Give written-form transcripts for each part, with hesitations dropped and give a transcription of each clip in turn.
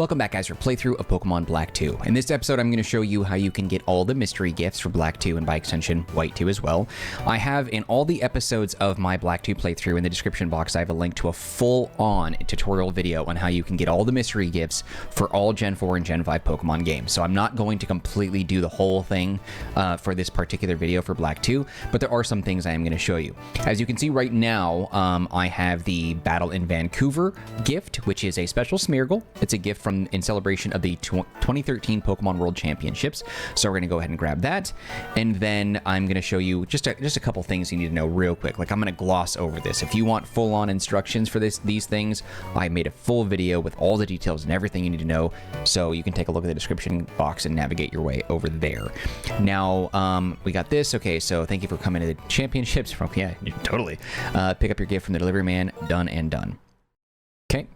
Welcome back, guys, for a playthrough of Pokemon Black 2. In this episode, I'm going to show you how you can get all the mystery gifts for Black 2 and by extension White 2 as well. I have in all the episodes of my Black 2 playthrough in the description box, I have a link to a full-on tutorial video on how you can get all the mystery gifts for all Gen 4 and Gen 5 Pokemon games. So I'm not going to completely do the whole thing for this particular video for Black 2, but there are some things I am going to show you. As you can see right now, I have the Battle in Vancouver gift, which is a special Smeargle. It's a gift from in celebration of the 2013 Pokemon World Championships. So we're going to go ahead and grab that. And then I'm going to show you just a couple things you need to know real quick. Like, I'm going to gloss over this. If you want full-on instructions for these things, I made a full video with all the details and everything you need to know. So you can take a look at the description box and navigate your way over there. Now, we got this. Okay, so thank you for coming to the championships. Yeah, totally. Pick up your gift from the delivery man. Done and done. Okay.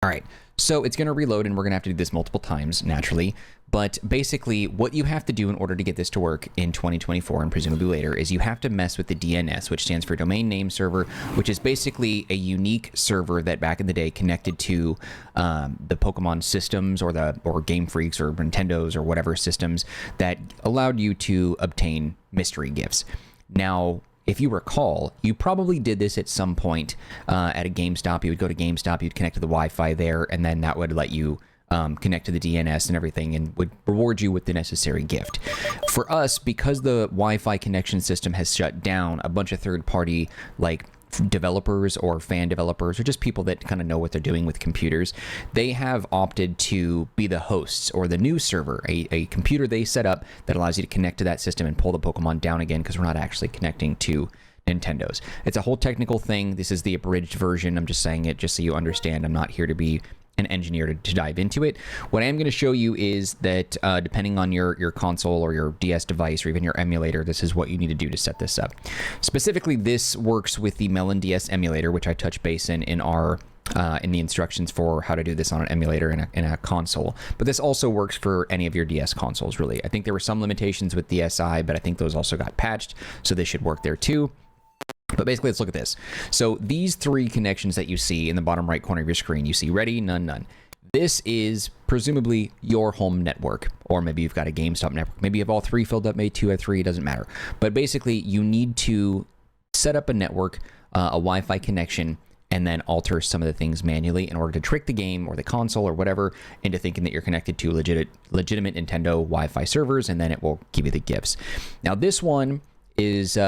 All right. So it's going to reload, and we're going to have to do this multiple times, naturally. But basically, what you have to do in order to get this to work in 2024 and presumably later is you have to mess with the DNS, which stands for Domain Name Server, which is basically a unique server that back in the day connected to the Pokemon systems or Game Freaks or Nintendo's or whatever systems that allowed you to obtain mystery gifts. Now, if you recall, you probably did this at some point at a GameStop. You would go to GameStop, you'd connect to the Wi-Fi there, and then that would let you connect to the DNS and everything and would reward you with the necessary gift. For us, because the Wi-Fi connection system has shut down, a bunch of third-party, like, developers or fan developers or just people that kind of know what they're doing with computers, they have opted to be the hosts or the new server, a computer they set up that allows you to connect to that system and pull the Pokemon down again because we're not actually connecting to Nintendo's. It's a whole technical thing. This is the abridged version. I'm just saying it just so you understand. I'm not here to be an engineer to dive into it. What I am going to show you is that depending on your console or your DS device or even your emulator, this is what you need to do to set this up. Specifically, this works with the Melon DS emulator, which I touch base in our in the instructions for how to do this on an emulator in a console. But this also works for any of your DS consoles, really. I think there were some limitations with DSi, but I think those also got patched, so this should work there too. But basically, let's look at this. So these three connections that you see in the bottom right corner of your screen, you see ready, none, none. This is presumably your home network, or maybe you've got a GameStop network. Maybe you have all three filled up, maybe two or three, it doesn't matter. But basically, you need to set up a network, a Wi-Fi connection, and then alter some of the things manually in order to trick the game or the console or whatever into thinking that you're connected to legitimate Nintendo Wi-Fi servers, and then it will give you the gifts. Now, this one is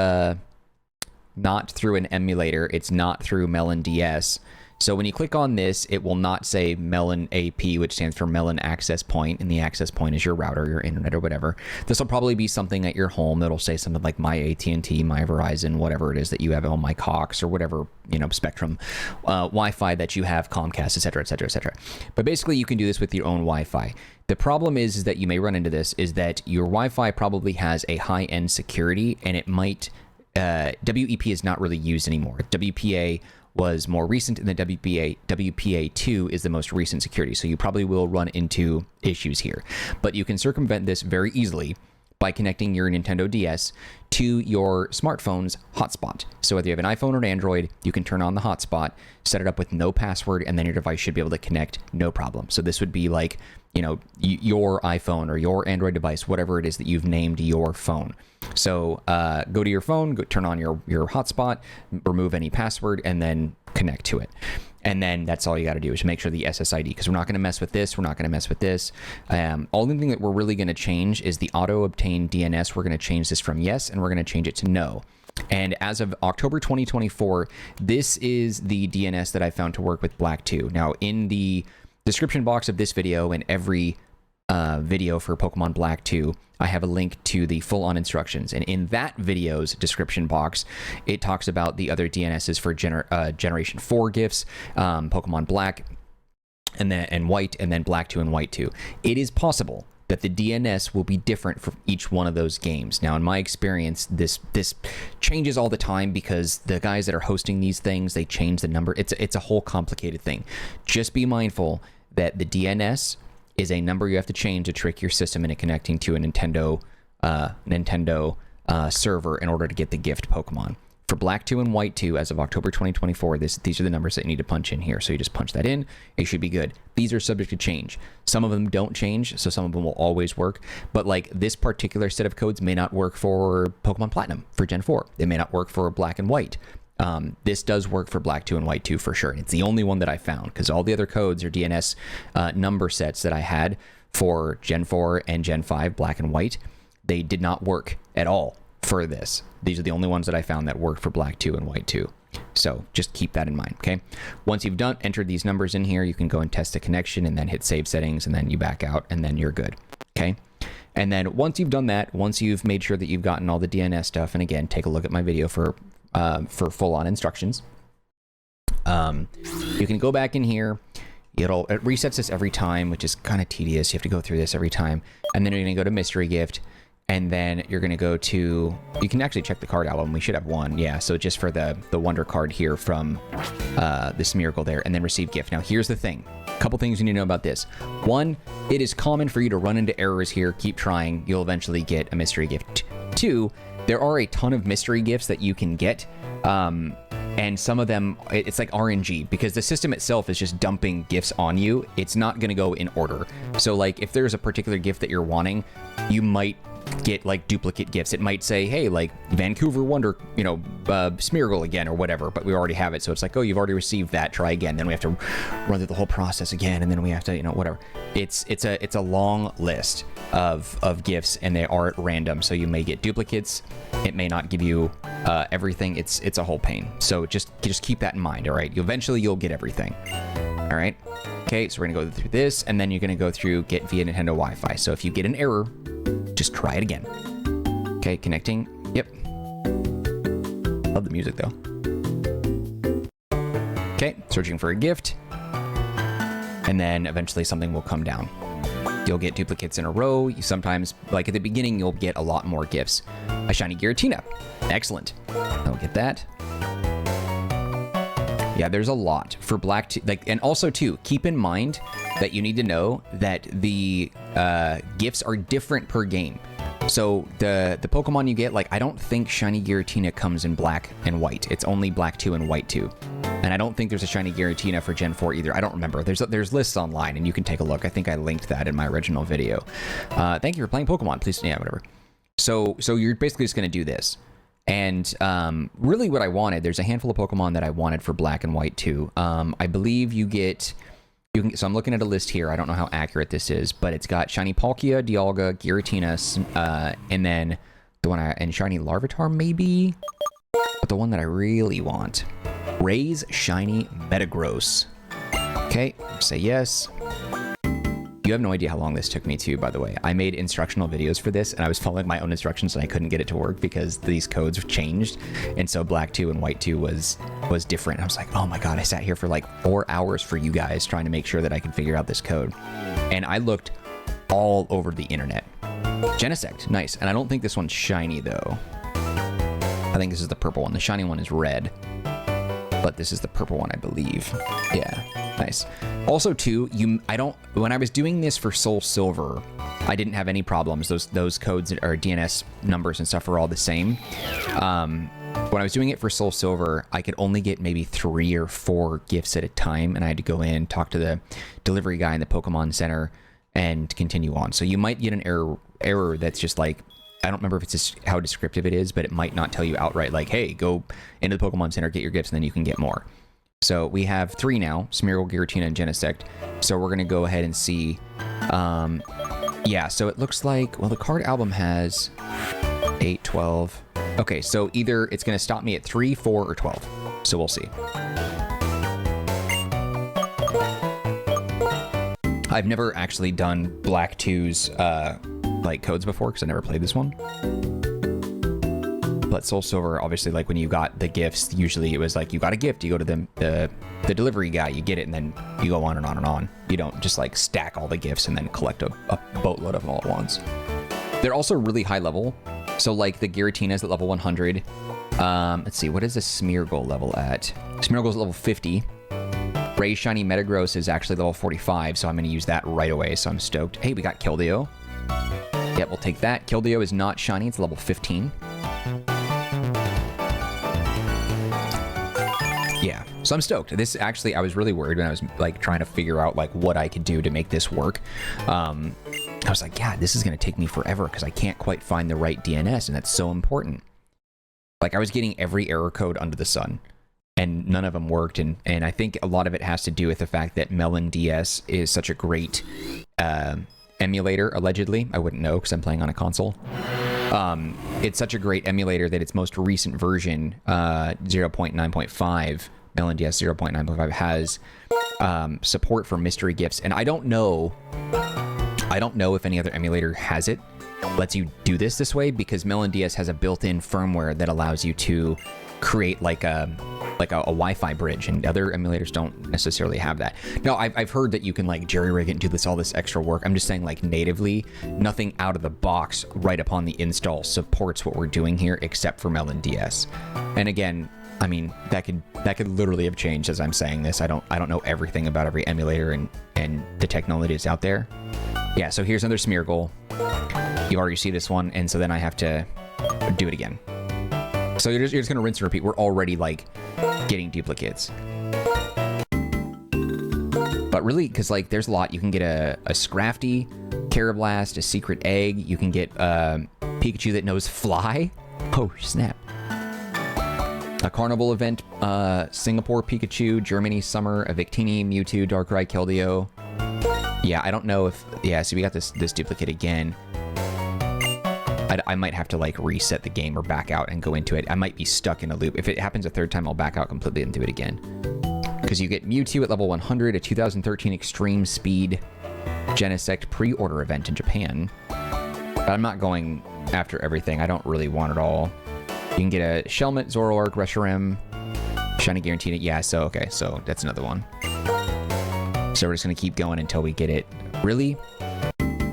not through an emulator. It's not through Melon DS. So when you click on this, it will not say Melon AP, which stands for Melon Access Point, and the access point is your router, your internet, or whatever. This will probably be something at your home that'll say something like my AT&T, my Verizon, whatever it is that you have on my Cox or whatever, you know, Spectrum, Wi-Fi that you have, Comcast, etc., etc., etc. But basically, you can do this with your own Wi-Fi. The problem is that you may run into this, is that your Wi-Fi probably has a high-end security, and it might WEP is not really used anymore. WPA was more recent, and the WPA2 is the most recent security. So you probably will run into issues here. But you can circumvent this very easily by connecting your Nintendo DS to your smartphone's hotspot. So whether you have an iPhone or an Android, you can turn on the hotspot, set it up with no password, and then your device should be able to connect no problem. So this would be like, you know, your iPhone or your Android device, whatever it is that you've named your phone. So go to your phone, turn on your hotspot, remove any password, and then connect to it. And then that's all you got to do is make sure the SSID, because we're not going to mess with this. We're not going to mess with this. Only thing that we're really going to change is the auto obtain DNS. We're going to change this from yes, and we're going to change it to no. And as of October 2024, this is the DNS that I found to work with Black 2. Now, in the description box of this video and every video for Pokemon Black 2, I have a link to the full-on instructions. And in that video's description box, it talks about the other DNSs for Generation 4 gifts, Pokemon Black and White, and then Black 2 and White 2. It is possible that the DNS will be different for each one of those games. Now, in my experience, this changes all the time because the guys that are hosting these things, they change the number. It's a whole complicated thing. Just be mindful that the DNS is a number you have to change to trick your system into connecting to a Nintendo server in order to get the gift Pokemon. For Black 2 and White 2, as of October 2024, these are the numbers that you need to punch in here. So you just punch that in, it should be good. These are subject to change. Some of them don't change, so some of them will always work. But like this particular set of codes may not work for Pokemon Platinum for Gen 4. It may not work for Black and White. This does work for Black 2 and White 2 for sure. And it's the only one that I found, because all the other codes or DNS number sets that I had for Gen 4 and Gen 5, Black and White, they did not work at all for this. These are the only ones that I found that worked for Black 2 and White 2. So just keep that in mind, okay? Once you've entered these numbers in here, you can go and test the connection and then hit save settings, and then you back out, and then you're good, okay? And then once you've done that, once you've made sure that you've gotten all the DNS stuff, and again, take a look at my video for full-on instructions. You can go back in here. It resets this every time, which is kind of tedious. You have to go through this every time. And then you're going to go to Mystery Gift. And then you're going to go to... You can actually check the card album. We should have one. Yeah, so just for the Wonder card here from this miracle there. And then Receive Gift. Now, here's the thing. A couple things you need to know about this. One, it is common for you to run into errors here. Keep trying. You'll eventually get a Mystery Gift. Two, there are a ton of Mystery Gifts that you can get. And some of them, it's like RNG, because the system itself is just dumping gifts on you. It's not going to go in order. So like if there's a particular gift that you're wanting, you might get like duplicate gifts. It might say, hey, like Vancouver Wonder, you know, Smeargle again or whatever, but we already have it. So it's like, oh, you've already received that, try again. Then we have to run through the whole process again. And then we have to, you know, whatever. It's a long list of gifts, and they are at random. So you may get duplicates. It may not give you everything. It's a whole pain. So just keep that in mind. All right. Eventually you'll get everything. All right. Okay. So we're going to go through this, and then you're going to go through get via Nintendo Wi-Fi. So if you get an error, just try it again. Okay, connecting. Yep. Love the music though. Okay, searching for a gift. And then eventually something will come down. You'll get duplicates in a row. You sometimes, like at the beginning, you'll get a lot more gifts. A shiny Giratina. Excellent. I'll get that. Yeah, there's a lot for Black 2. Like, and also too, keep in mind that you need to know that the gifts are different per game. So the Pokemon you get, like, I don't think shiny Giratina comes in Black and White. It's only Black 2 and White 2. And I don't think there's a shiny Giratina for Gen 4 either. I don't remember. There's lists online, and you can take a look. I think I linked that in my original video. Thank you for playing Pokemon. Please, yeah, whatever. So you're basically just going to do this. And really what I wanted, there's a handful of Pokemon that I wanted for Black and White too. I believe you can, so I'm looking at a list here. I don't know how accurate this is, but it's got shiny Palkia, Dialga, Giratina, and then the one and shiny Larvitar maybe. But the one that I really want, Ray's shiny Metagross. Okay, say yes. You have no idea how long this took me to, by the way. I made instructional videos for this, and I was following my own instructions, and I couldn't get it to work because these codes changed. And so Black 2 and White 2 was different. I was like, oh my god, I sat here for like 4 hours for you guys trying to make sure that I could figure out this code. And I looked all over the internet. Genesect, nice. And I don't think this one's shiny, though. I think this is the purple one. The shiny one is red. But this is the purple one, I believe. Yeah, nice. Also, too, when I was doing this for Soul Silver, I didn't have any problems. Those codes or DNS numbers and stuff are all the same. When I was doing it for Soul Silver, I could only get maybe 3 or 4 gifts at a time, and I had to go in, talk to the delivery guy in the Pokemon Center, and continue on. So you might get an error that's just like, I don't remember if it's just how descriptive it is, but it might not tell you outright, like, hey, go into the Pokemon Center, get your gifts, and then you can get more. So we have 3 now, Smeargle, Giratina, and Genesect. So we're going to go ahead and see. Yeah, so it looks like, well, the card album has 8, 12. Okay, so either it's going to stop me at 3, 4, or 12. So we'll see. I've never actually done Black 2's like codes before because I never played this one. But Soul Silver, obviously, like when you got the gifts, usually it was like you got a gift, you go to the delivery guy, you get it, and then you go on and on and on. You don't just like stack all the gifts and then collect a boatload of them all at once. They're also really high level. So like the Giratina is at level 100. Let's see, what is the Smeargle level at? Smeargle's at level 50. Ray's shiny Metagross is actually level 45, so I'm going to use that right away, so I'm stoked. Hey, we got Keldeo. Yep, we'll take that. Keldeo is not shiny, it's level 15. So I'm stoked. This actually, I was really worried when I was like trying to figure out like what I could do to make this work. I was like, yeah, this is going to take me forever because I can't quite find the right DNS, and that's so important. Like I was getting every error code under the sun, and none of them worked. And I think a lot of it has to do with the fact that Melon DS is such a great emulator, allegedly. I wouldn't know because I'm playing on a console. It's such a great emulator that its most recent version, 0.9.5, Melon DS 0.9.5, has support for mystery gifts. And I don't know if any other emulator has it, lets you do this way, because Melon DS has a built-in firmware that allows you to create like a Wi-Fi bridge, and other emulators don't necessarily have that. No, I've heard that you can like jerry-rig it and do all this extra work. I'm just saying, like, natively, nothing out of the box right upon the install supports what we're doing here, except for Melon DS. And again, I mean, that could literally have changed as I'm saying this. I don't know everything about every emulator and the technologies out there. Yeah, so here's another smear goal. You already see this one, and so then I have to do it again. So you're just gonna rinse and repeat. We're already like getting duplicates. But really, because like there's a lot. You can get a Scrafty, Carablast, a secret egg. You can get Pikachu that knows fly. Oh, snap. A carnival event, Singapore Pikachu, Germany Summer, a Victini, Mewtwo, Darkrai, Keldeo. Yeah, I don't know if... Yeah, so we got this duplicate again. I might have to like reset the game or back out and go into it. I might be stuck in a loop. If it happens a third time, I'll back out completely and do it again. Because you get Mewtwo at level 100, a 2013 Extreme Speed Genesect pre-order event in Japan. But I'm not going after everything. I don't really want it all. You can get a Shelmet, Zoroark, Reshiram, Shiny Giratina. Yeah, so okay, so that's another one. So we're just gonna keep going until we get it. Really,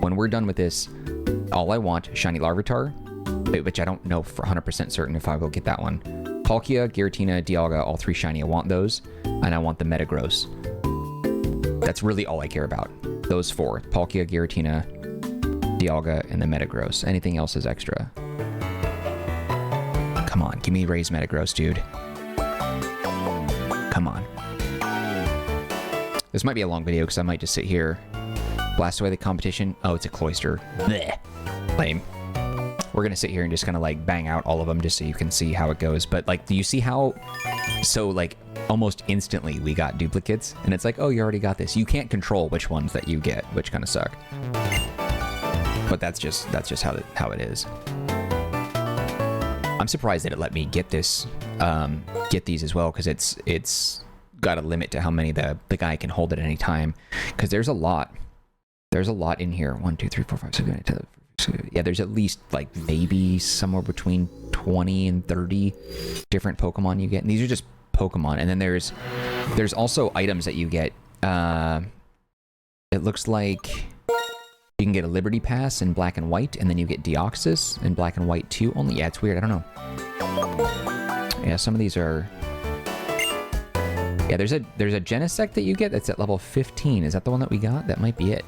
when we're done with this, all I want, Shiny Larvitar, which I don't know for 100% certain if I will get that one. Palkia, Giratina, Dialga, all 3 shiny. I want those, and I want the Metagross. That's really all I care about. Those 4: Palkia, Giratina, Dialga, and the Metagross. Anything else is extra. Come on, give me Ray's Metagross, dude. Come on. This might be a long video because I might just sit here, blast away the competition. Oh, it's a Cloyster. Blech. Lame. We're gonna sit here and just kind of like bang out all of them just so you can see how it goes. But like, do you see how, so like almost instantly we got duplicates, and it's like, oh, you already got this. You can't control which ones that you get, which kind of suck. But that's just how it is. I'm surprised that it let me get this, get these as well, because it's got a limit to how many the guy can hold at any time, because there's a lot. There's a lot in here. 1, 2, 3, 4, 5, 6, 7, 8, 10. Yeah, there's at least like maybe somewhere between 20 and 30 different Pokemon you get. And these are just Pokemon. And then there's also items that you get. It looks like you can get a Liberty Pass in black and white, and then you get Deoxys in black and white too. Only, yeah, it's weird. I don't know. Yeah, some of these are... Yeah, there's a Genesect that you get that's at level 15. Is that the one that we got? That might be it.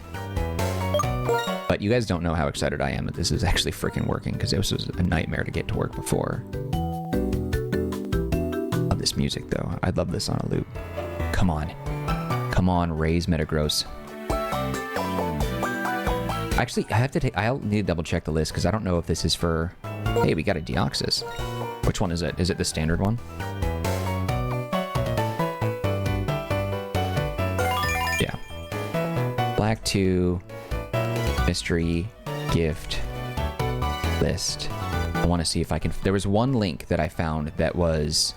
But you guys don't know how excited I am that this is actually freaking working, because this was a nightmare to get to work before. Love this music though. I'd love this on a loop. Come on. Come on, Ray's Metagross. Actually, I'll need to double check the list, because I don't know if this is for... Hey, we got a Deoxys. Which one is it? Is it the standard one? Yeah. Black 2... Mystery gift list. I want to see if I can... There was one link that I found that was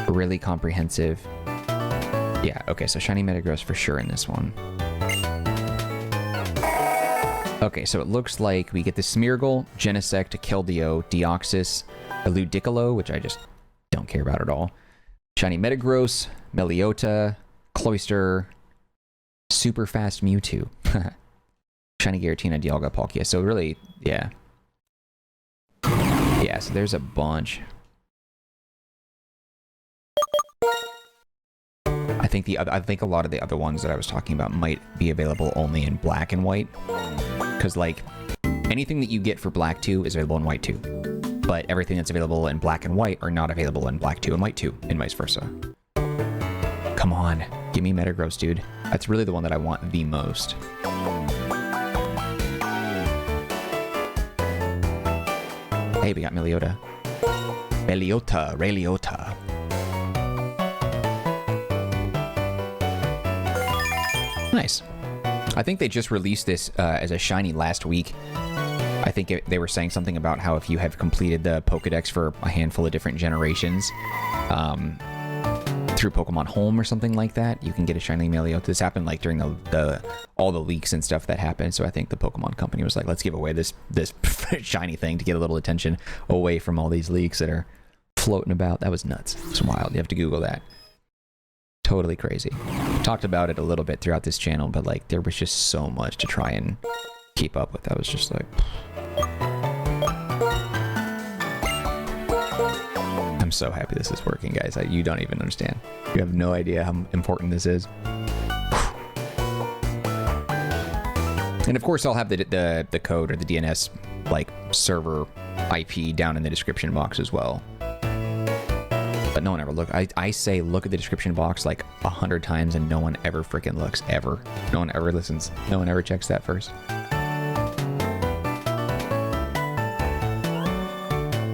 really comprehensive. Yeah, okay, so Shiny Metagross for sure in this one. Okay, so it looks like we get the Smeargle, Genesect, Keldeo, Deoxys, a Ludicolo, which I just don't care about at all. Shiny Metagross, Meliota, Cloyster, super fast Mewtwo. Shiny Giratina, Dialga, Palkia. So really, yeah. Yeah, so there's a bunch. I think a lot of the other ones that I was talking about might be available only in black and white. Because like anything that you get for black 2 is available in white 2. But everything that's available in black and white are not available in black 2 and white 2, and vice versa. Come on. Give me Metagross, dude. That's really the one that I want the most. Hey, we got Meliota. Railiota. Nice. I think they just released this as a shiny last week. I think they were saying something about how if you have completed the Pokedex for a handful of different generations, through Pokemon Home or something like that, you can get a shiny Meliota. This happened like during all the leaks and stuff that happened. So I think the Pokemon Company was like, let's give away this shiny thing to get a little attention away from all these leaks that are floating about. That was nuts. It's wild. You have to Google that. Totally crazy. Talked about it a little bit throughout this channel, but like there was just so much to try and keep up with. I was just like, I'm so happy this is working, guys. You don't even understand. You have no idea how important this is. And of course, I'll have the code or the DNS like server IP down in the description box as well. But no one ever look. I say look at the description box like 100 times and no one ever freaking looks, ever. No one ever listens. No one ever checks that first.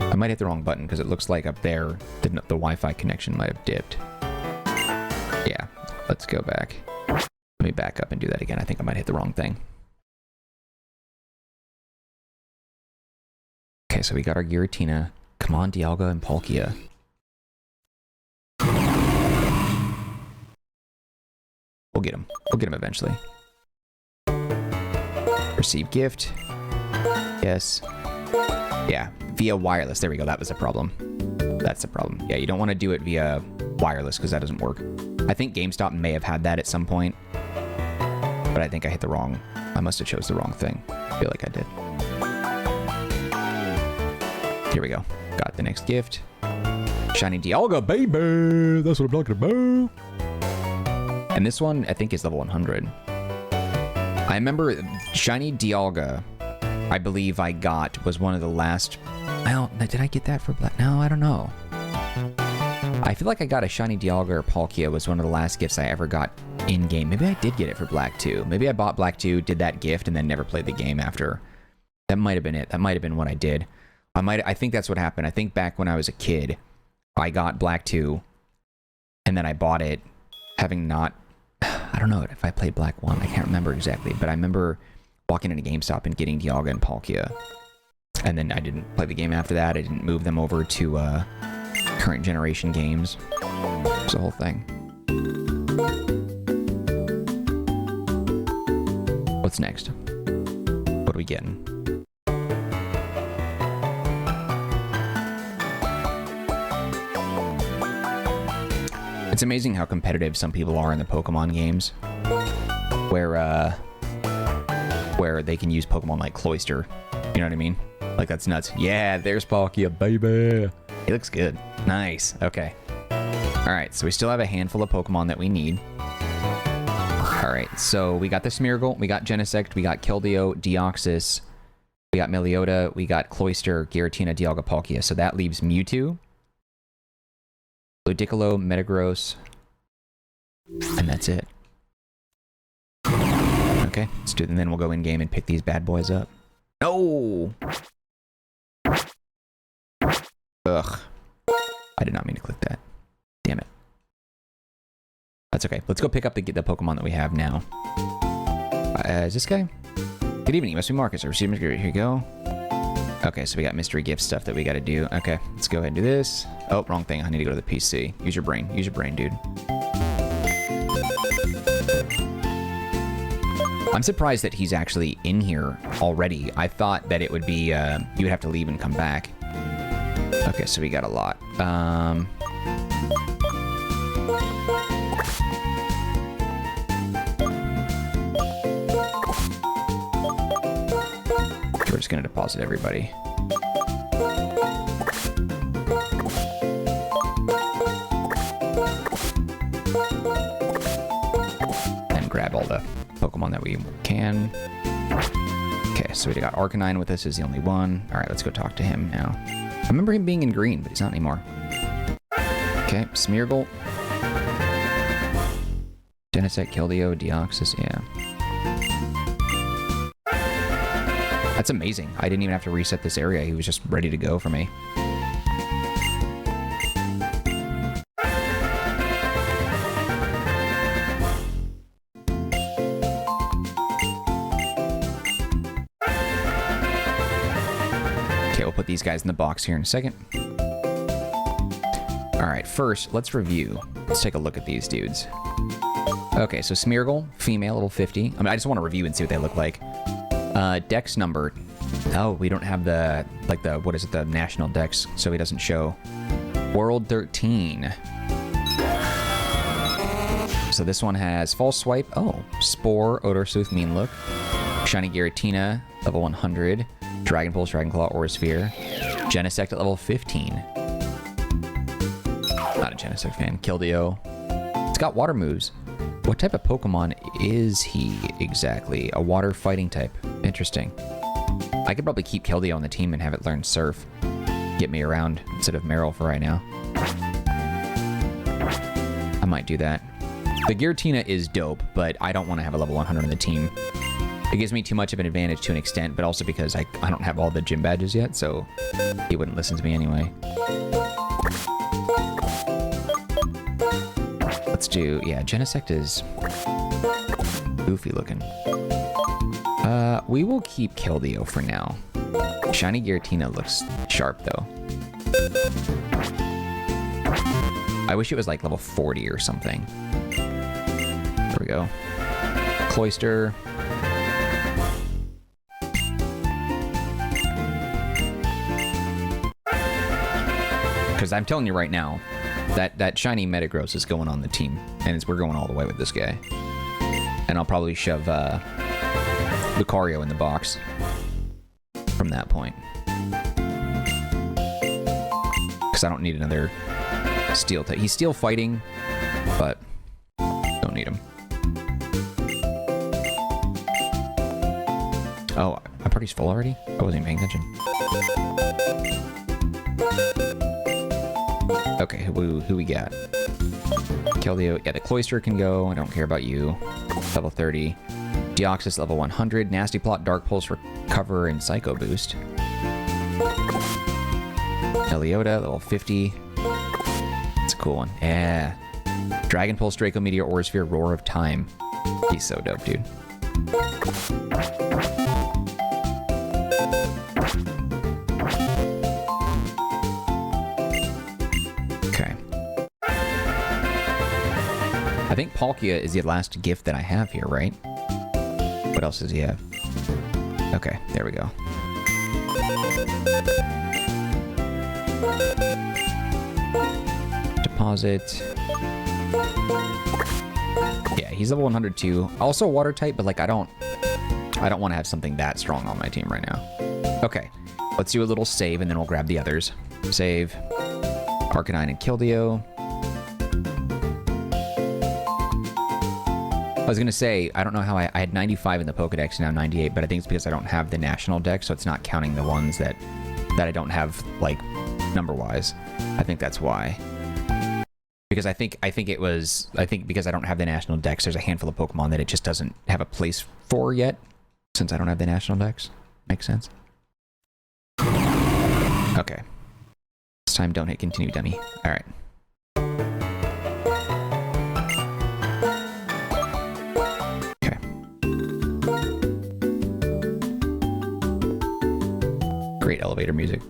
I might hit the wrong button because it looks like up there the Wi-Fi connection might have dipped. Yeah, let's go back. Let me back up and do that again. I think I might hit the wrong thing. Okay, so we got our Giratina. Come on, Dialga and Palkia. We'll get him. We'll get him eventually. Receive gift. Yes. Yeah, via wireless. There we go. That was the problem. That's the problem. Yeah, you don't want to do it via wireless because that doesn't work. I think GameStop may have had that at some point, but I think I hit the wrong. I must have chose the wrong thing. I feel like I did. Here we go. Got the next gift. Shiny Dialga, baby. That's what I'm talking about. And this one, I think, is level 100. I remember Shiny Dialga, I believe I got, was one of the last... Well, did I get that for Black? No, I don't know. I feel like I got a Shiny Dialga or Palkia was one of the last gifts I ever got in-game. Maybe I did get it for Black 2. Maybe I bought Black 2, did that gift, and then never played the game after. That might have been it. That might have been what I did. I think that's what happened. I think back when I was a kid, I got Black 2, and then I bought it, having not... I don't know if I played Black 1. I can't remember exactly, but I remember walking into GameStop and getting Dialga and Palkia. And then I didn't play the game after that. I didn't move them over to current generation games. It's the whole thing. What's next? What are we getting? It's amazing how competitive some people are in the Pokemon games, where they can use Pokemon like Cloyster. You know what I mean? Like, that's nuts. Yeah, there's Palkia, baby. He looks good. Nice. Okay. All right, so we still have a handful of Pokemon that we need. All right, so we got the Smeargle, we got Genesect, we got Keldeo, Deoxys, we got Meliota, we got Cloyster, Giratina, Dialga, Palkia. So that leaves Mewtwo, Ludicolo, Metagross, and that's it. Okay, let's do it, and then we'll go in game and pick these bad boys up. No! Ugh. I did not mean to click that. Damn it. That's okay. Let's go pick up the Pokemon that we have now. Is this guy? Good evening. You must be Marcus. I received here you go. Okay, so we got mystery gift stuff that we got to do. Okay, let's go ahead and do this. Oh, wrong thing. I need to go to the PC. Use your brain. Use your brain, dude. I'm surprised that he's actually in here already. I thought that it would be, you would have to leave and come back. Okay, so we got a lot. We're just gonna deposit everybody. And grab all the Pokemon that we can. Okay, so we got Arcanine with us, is the only one. All right, let's go talk to him now. I remember him being in green, but he's not anymore. Okay, Smeargle. Genesect, Keldeo, Deoxys, yeah. That's amazing. I didn't even have to reset this area. He was just ready to go for me. Okay, we'll put these guys in the box here in a second. Alright, first, let's review. Let's take a look at these dudes. Okay, so Smeargle, female, level 50. I mean, I just want to review and see what they look like. Dex number. Oh, we don't have the, like the, what is it, the national dex, so he doesn't show. World 13. So this one has False Swipe. Oh, Spore, Odor Sleuth, Mean Look. Shiny Giratina, level 100. Dragon Pulse, Dragon Claw, Aura Sphere. Genesect at level 15. Not a Genesect fan. Keldeo. It's got water moves. What type of Pokemon is he exactly? A water fighting type. Interesting. I could probably keep Keldeo on the team and have it learn Surf. Get me around instead of Meryl for right now. I might do that. The Giratina is dope, but I don't want to have a level 100 on the team. It gives me too much of an advantage to an extent, but also because I don't have all the gym badges yet, so he wouldn't listen to me anyway. Let's do, yeah, Genesect is goofy looking. We will keep Keldeo for now. Shiny Giratina looks sharp though. I wish it was like level 40 or something. There we go. Cloyster. Because I'm telling you right now, that shiny Metagross is going on the team, and we're going all the way with this guy. And I'll probably shove Lucario in the box from that point. Because I don't need another steel type. He's steel fighting, but don't need him. Oh, my party's full already? I wasn't even paying attention. Okay, who we got? Keldeo, yeah, the Cloyster can go. I don't care about you. Level 30. Deoxys, level 100. Nasty Plot, Dark Pulse, Recover, and Psycho Boost. Eliota, level 50. That's a cool one. Yeah. Dragon Pulse, Draco Meteor, Aura Sphere, Roar of Time. He's so dope, dude. Okay. I think Palkia is the last gift that I have here, right? What else does he have? Okay, there we go. Deposit. Yeah, he's level 102. Also water type, but like I don't want to have something that strong on my team right now. Okay, let's do a little save and then we'll grab the others. Save. Marcanine and Keldeo. I was gonna say, I don't know how I had 95 in the Pokedex, now 98, but I think it's because I don't have the national deck, so it's not counting the ones that I don't have, like, number-wise. I think that's why. Because I think because I don't have the national dex, there's a handful of Pokemon that it just doesn't have a place for yet, since I don't have the national dex. Makes sense? Okay. This time, don't hit continue, dummy. Alright. Great elevator music.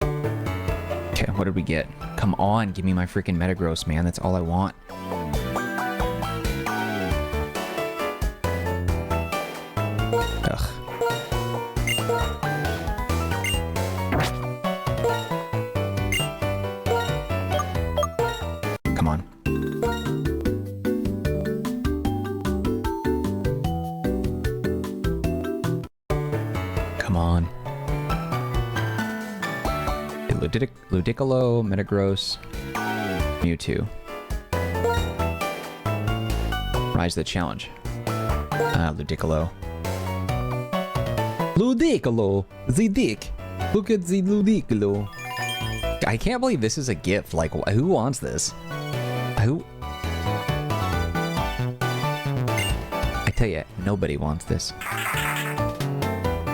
Okay, what did we get? Come on, give me my freaking Metagross, man. That's all I want. Ugh. Come on. Come on. Ludicolo, Metagross, Mewtwo. Rise to the challenge. Ludicolo. Ludicolo! The dick! Look at the Ludicolo. I can't believe this is a gift. Like, who wants this? Who? tell you, nobody wants this.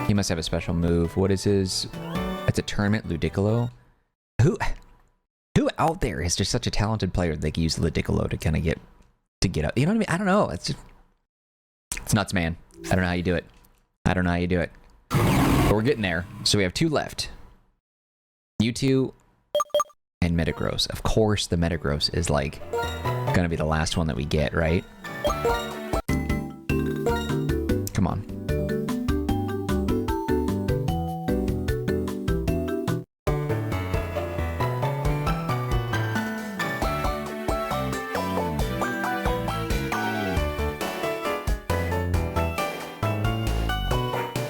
He must have a special move. What is his? It's a tournament, Ludicolo. Who out there is just such a talented player that they can use Ludicolo to kind of get up? You know what I mean? I don't know. It's nuts, man. I don't know how you do it. I don't know how you do it. But we're getting there. So we have 2 left. Mewtwo and Metagross. Of course, the Metagross is like gonna be the last one that we get, right? Come on.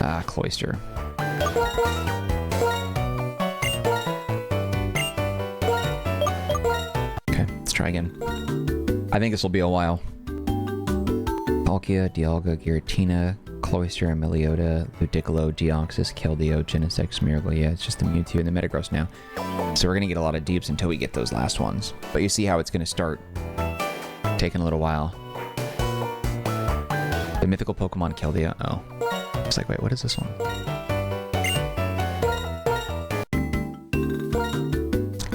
Ah, Cloyster. Try again. I think this will be a while. Palkia, Dialga, Giratina, Cloyster, Emiliota, Ludicolo, Deoxys, Keldeo, Genesect, Smeargle. Yeah, it's just the Mewtwo and the Metagross now. So we're going to get a lot of dupes until we get those last ones. But you see how it's going to start taking a little while. The mythical Pokemon Keldeo. Oh. It's like, wait, what is this one?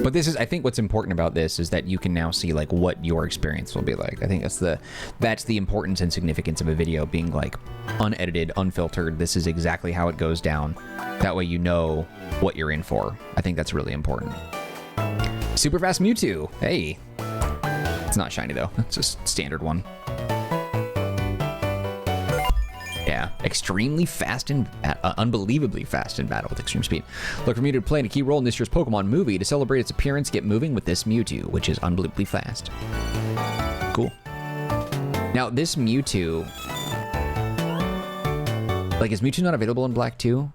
But this is, I think what's important about this is that you can now see like what your experience will be like. I think that's the importance and significance of a video being like unedited, unfiltered. This is exactly how it goes down. That way you know what you're in for. I think that's really important. Super fast Mewtwo. Hey. It's not shiny though. It's just a standard one. Yeah, extremely fast and unbelievably fast in battle with extreme speed. Look for Mewtwo to play a key role in this year's Pokemon movie. To celebrate its appearance, get moving with this Mewtwo, which is unbelievably fast. Cool. Now, this Mewtwo... Like, is Mewtwo not available in Black 2?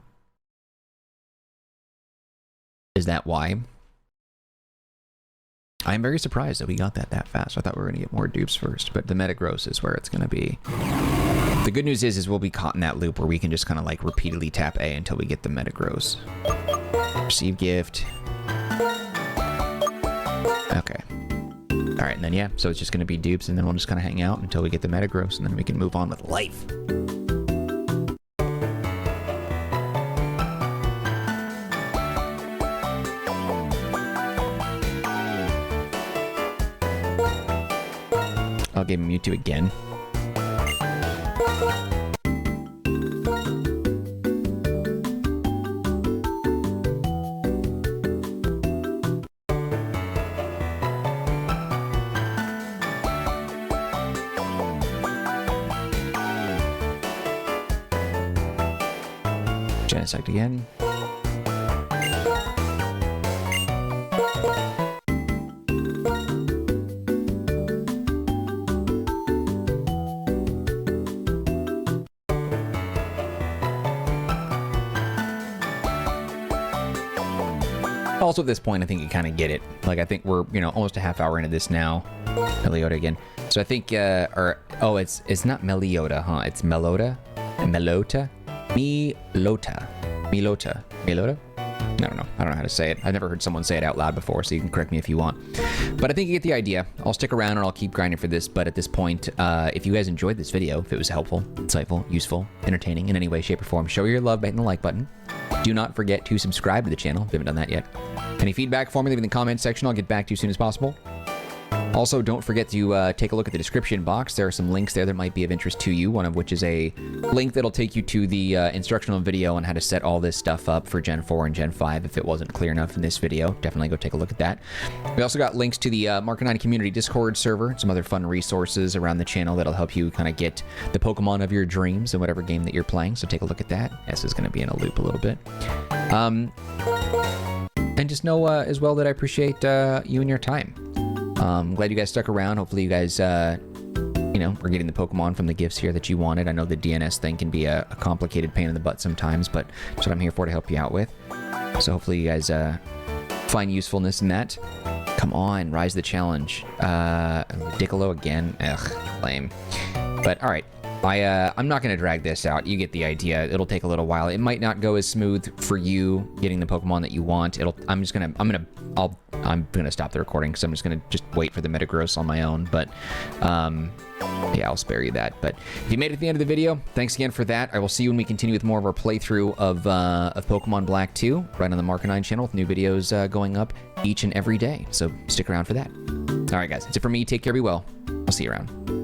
Is that why? I'm very surprised that we got that fast. I thought we were going to get more dupes first, but the Metagross is where it's going to be. The good news is we'll be caught in that loop where we can just kind of like repeatedly tap A until we get the Metagross. Receive gift. Okay. All right, and then yeah, so it's just going to be dupes, and then we'll just kind of hang out until we get the Metagross, and then we can move on with life. I'll give him Mewtwo again. Genesect again. Also at this point, I think you kind of get it. Like, I think we're, you know, almost a half hour into this now. Meliota again. So I think, oh, it's not Meliota, huh? It's Melota? Melota? Melota? Melota? Melota? I don't know. I don't know how to say it. I've never heard someone say it out loud before, so you can correct me if you want. But I think you get the idea. I'll stick around and I'll keep grinding for this, but at this point, if you guys enjoyed this video, if it was helpful, insightful, useful, entertaining in any way, shape, or form, show your love by hitting the like button. Do not forget to subscribe to the channel if you haven't done that yet. Any feedback for me, leave it in the comments section. I'll get back to you as soon as possible. Also, don't forget to take a look at the description box. There are some links there that might be of interest to you, one of which is a link that'll take you to the instructional video on how to set all this stuff up for Gen 4 and Gen 5 if it wasn't clear enough in this video. Definitely go take a look at that. We also got links to the Marcanine community Discord server, some other fun resources around the channel that'll help you kind of get the Pokemon of your dreams in whatever game that you're playing, so take a look at that. S is going to be in a loop a little bit. And just know as well that I appreciate you and your time. I'm glad you guys stuck around. Hopefully you guys, you know, are getting the Pokemon from the gifts here that you wanted. I know the DNS thing can be a complicated pain in the butt sometimes, but that's what I'm here for, to help you out with. So hopefully you guys find usefulness in that. Come on, rise the challenge. Dicolo again. Ugh, lame. But all right. I'm not going to drag this out. You get the idea. It'll take a little while. It might not go as smooth for you getting the Pokemon that you want. I'll I'm going to stop the recording because I'm just going to just wait for the Metagross on my own. But yeah, I'll spare you that. But if you made it to the end of the video, thanks again for that. I will see you when we continue with more of our playthrough of Pokemon Black 2 right on the Marcanine channel with new videos going up each and every day. So stick around for that. All right, guys, that's it for me. Take care, be well. I'll see you around.